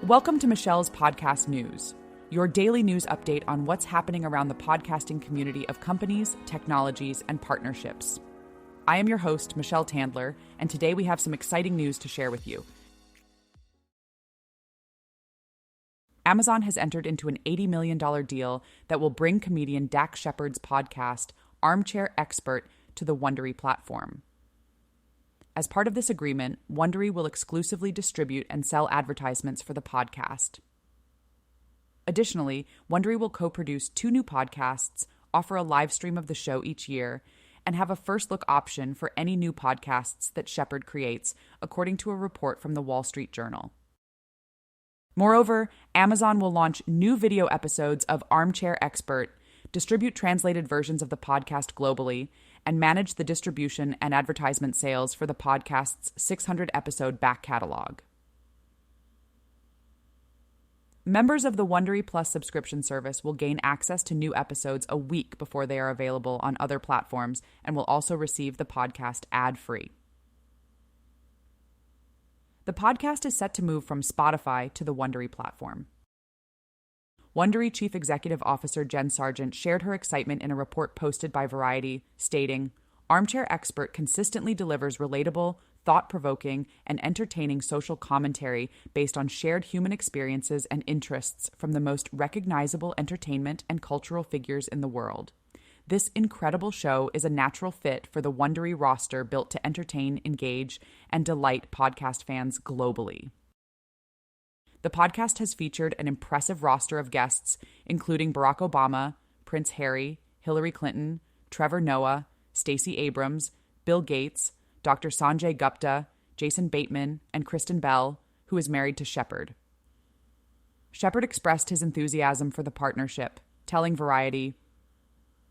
Welcome to Michelle's Podcast News, your daily news update on what's happening around the podcasting community of companies, technologies, and partnerships. I am your host, Michelle Tandler, and today we have some exciting news to share with you. Amazon has entered into an $80 million deal that will bring comedian Dax Shepard's podcast, Armchair Expert, to the Wondery platform. As part of this agreement, Wondery will exclusively distribute and sell advertisements for the podcast. Additionally, Wondery will co-produce 2 new podcasts, offer a live stream of the show each year, and have a first-look option for any new podcasts that Shepard creates, according to a report from the Wall Street Journal. Moreover, Amazon will launch new video episodes of Armchair Expert, distribute translated versions of the podcast globally, and manage the distribution and advertisement sales for the podcast's 600-episode back catalog. Members of the Wondery Plus subscription service will gain access to new episodes a week before they are available on other platforms and will also receive the podcast ad-free. The podcast is set to move from Spotify to the Wondery platform. Wondery Chief Executive Officer Jen Sargent shared her excitement in a report posted by Variety, stating, "Armchair Expert consistently delivers relatable, thought-provoking, and entertaining social commentary based on shared human experiences and interests from the most recognizable entertainment and cultural figures in the world. This incredible show is a natural fit for the Wondery roster built to entertain, engage, and delight podcast fans globally." The podcast has featured an impressive roster of guests, including Barack Obama, Prince Harry, Hillary Clinton, Trevor Noah, Stacey Abrams, Bill Gates, Dr. Sanjay Gupta, Jason Bateman, and Kristen Bell, who is married to Shepard. Shepard expressed his enthusiasm for the partnership, telling Variety,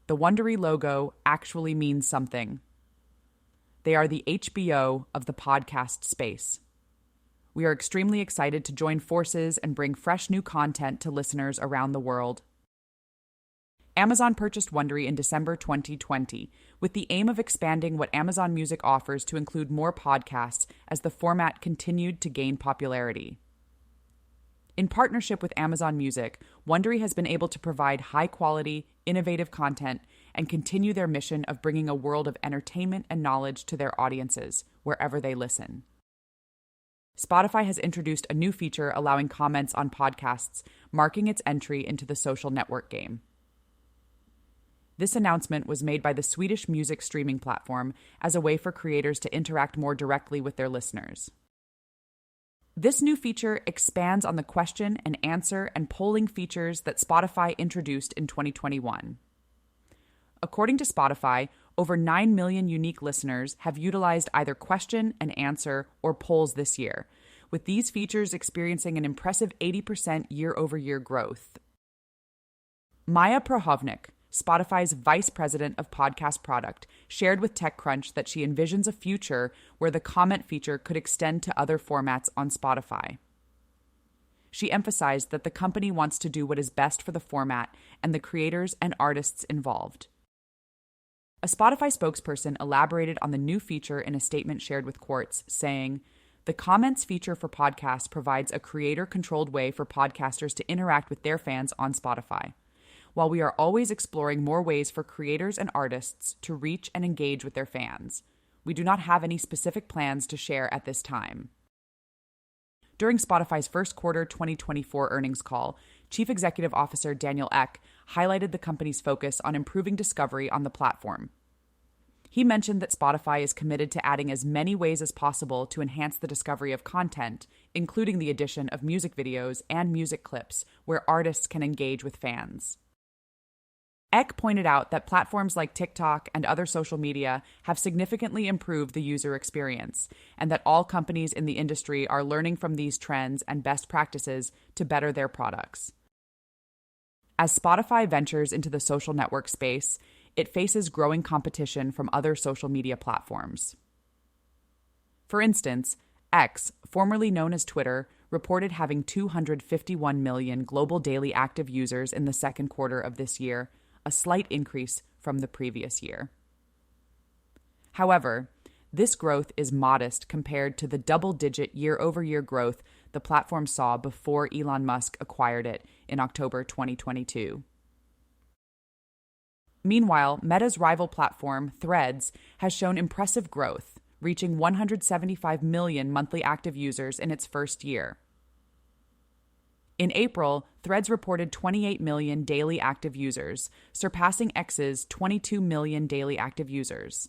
"The Wondery logo actually means something. They are the HBO of the podcast space. We are extremely excited to join forces and bring fresh new content to listeners around the world." Amazon purchased Wondery in December 2020 with the aim of expanding what Amazon Music offers to include more podcasts as the format continued to gain popularity. In partnership with Amazon Music, Wondery has been able to provide high-quality, innovative content and continue their mission of bringing a world of entertainment and knowledge to their audiences wherever they listen. Spotify has introduced a new feature allowing comments on podcasts, marking its entry into the social network game. This announcement was made by the Swedish music streaming platform as a way for creators to interact more directly with their listeners. This new feature expands on the question and answer and polling features that Spotify introduced in 2021. According to Spotify, over 9 million unique listeners have utilized either question and answer or polls this year, with these features experiencing an impressive 80% year-over-year growth. Maya Prohovnik, Spotify's vice president of podcast product, shared with TechCrunch that she envisions a future where the comment feature could extend to other formats on Spotify. She emphasized that the company wants to do what is best for the format and the creators and artists involved. A Spotify spokesperson elaborated on the new feature in a statement shared with Quartz, saying, "The comments feature for podcasts provides a creator-controlled way for podcasters to interact with their fans on Spotify. While we are always exploring more ways for creators and artists to reach and engage with their fans, we do not have any specific plans to share at this time." During Spotify's first quarter 2024 earnings call, Chief Executive Officer Daniel Ek highlighted the company's focus on improving discovery on the platform. He mentioned that Spotify is committed to adding as many ways as possible to enhance the discovery of content, including the addition of music videos and music clips where artists can engage with fans. Ek pointed out that platforms like TikTok and other social media have significantly improved the user experience, and that all companies in the industry are learning from these trends and best practices to better their products. As Spotify ventures into the social network space, it faces growing competition from other social media platforms. For instance, X, formerly known as Twitter, reported having 251 million global daily active users in the second quarter of this year, a slight increase from the previous year. However, this growth is modest compared to the double-digit year-over-year growth the platform saw before Elon Musk acquired it in October 2022. Meanwhile, Meta's rival platform, Threads, has shown impressive growth, reaching 175 million monthly active users in its first year. In April, Threads reported 28 million daily active users, surpassing X's 22 million daily active users.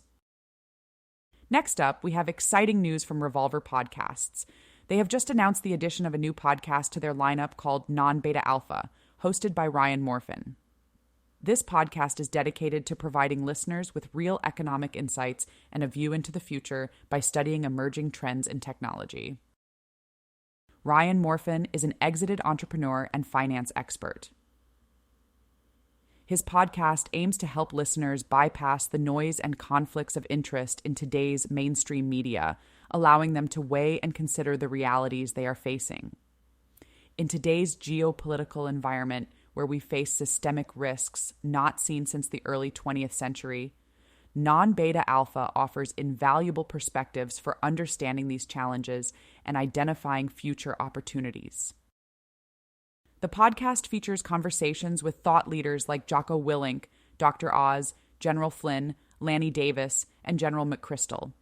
Next up, we have exciting news from reVolver Podcasts. They have just announced the addition of a new podcast to their lineup called Non-Beta Alpha, hosted by Ryan Morfin. This podcast is dedicated to providing listeners with real economic insights and a view into the future by studying emerging trends in technology. Ryan Morfin is an exited entrepreneur and finance expert. His podcast aims to help listeners bypass the noise and conflicts of interest in today's mainstream media, allowing them to weigh and consider the realities they are facing. In today's geopolitical environment, where we face systemic risks not seen since the early 20th century, Non-Beta Alpha offers invaluable perspectives for understanding these challenges and identifying future opportunities. The podcast features conversations with thought leaders like Jocko Willink, Dr. Oz, General Flynn, Lanny Davis, and General McChrystal.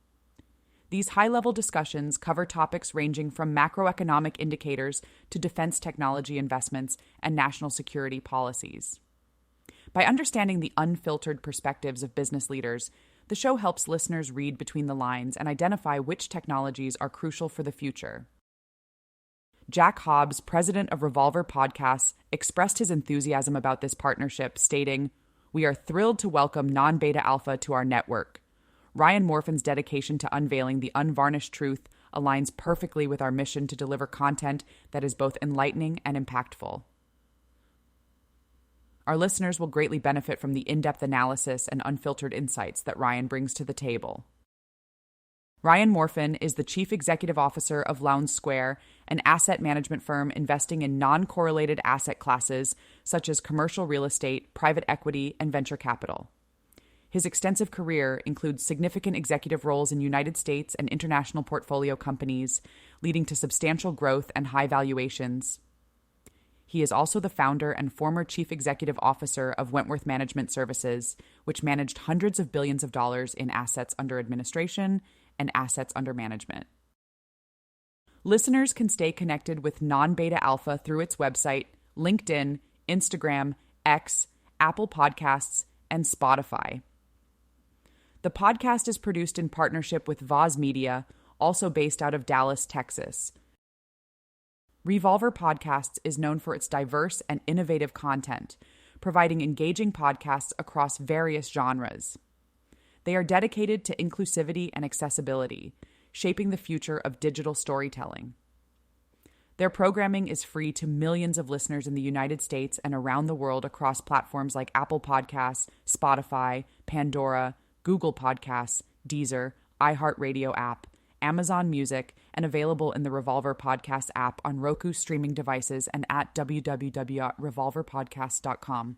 These high-level discussions cover topics ranging from macroeconomic indicators to defense technology investments and national security policies. By understanding the unfiltered perspectives of business leaders, the show helps listeners read between the lines and identify which technologies are crucial for the future. Jack Hobbs, president of reVolver Podcasts, expressed his enthusiasm about this partnership, stating, "We are thrilled to welcome Non-Beta Alpha to our network. Ryan Morfin's dedication to unveiling the unvarnished truth aligns perfectly with our mission to deliver content that is both enlightening and impactful." Our listeners will greatly benefit from the in-depth analysis and unfiltered insights that Ryan brings to the table. Ryan Morfin is the Chief Executive Officer of Lowndes Square, an asset management firm investing in non-correlated asset classes such as commercial real estate, private equity, and venture capital. His extensive career includes significant executive roles in United States and international portfolio companies, leading to substantial growth and high valuations. He is also the founder and former chief executive officer of Wentworth Management Services, which managed hundreds of billions of dollars in assets under administration and assets under management. Listeners can stay connected with Non-Beta Alpha through its website, LinkedIn, Instagram, X, Apple Podcasts, and Spotify. The podcast is produced in partnership with Voz Media, also based out of Dallas, Texas. reVolver Podcasts is known for its diverse and innovative content, providing engaging podcasts across various genres. They are dedicated to inclusivity and accessibility, shaping the future of digital storytelling. Their programming is free to millions of listeners in the United States and around the world across platforms like Apple Podcasts, Spotify, Pandora, Google Podcasts, Deezer, iHeartRadio app, Amazon Music, and available in the reVolver Podcast app on Roku streaming devices and at www.revolverpodcast.com.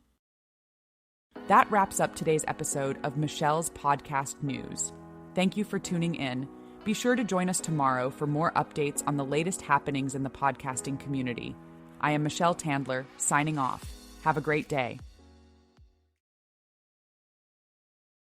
That wraps up today's episode of Michelle's Podcast News. Thank you for tuning in. Be sure to join us tomorrow for more updates on the latest happenings in the podcasting community. I am Michelle Tandler, signing off. Have a great day.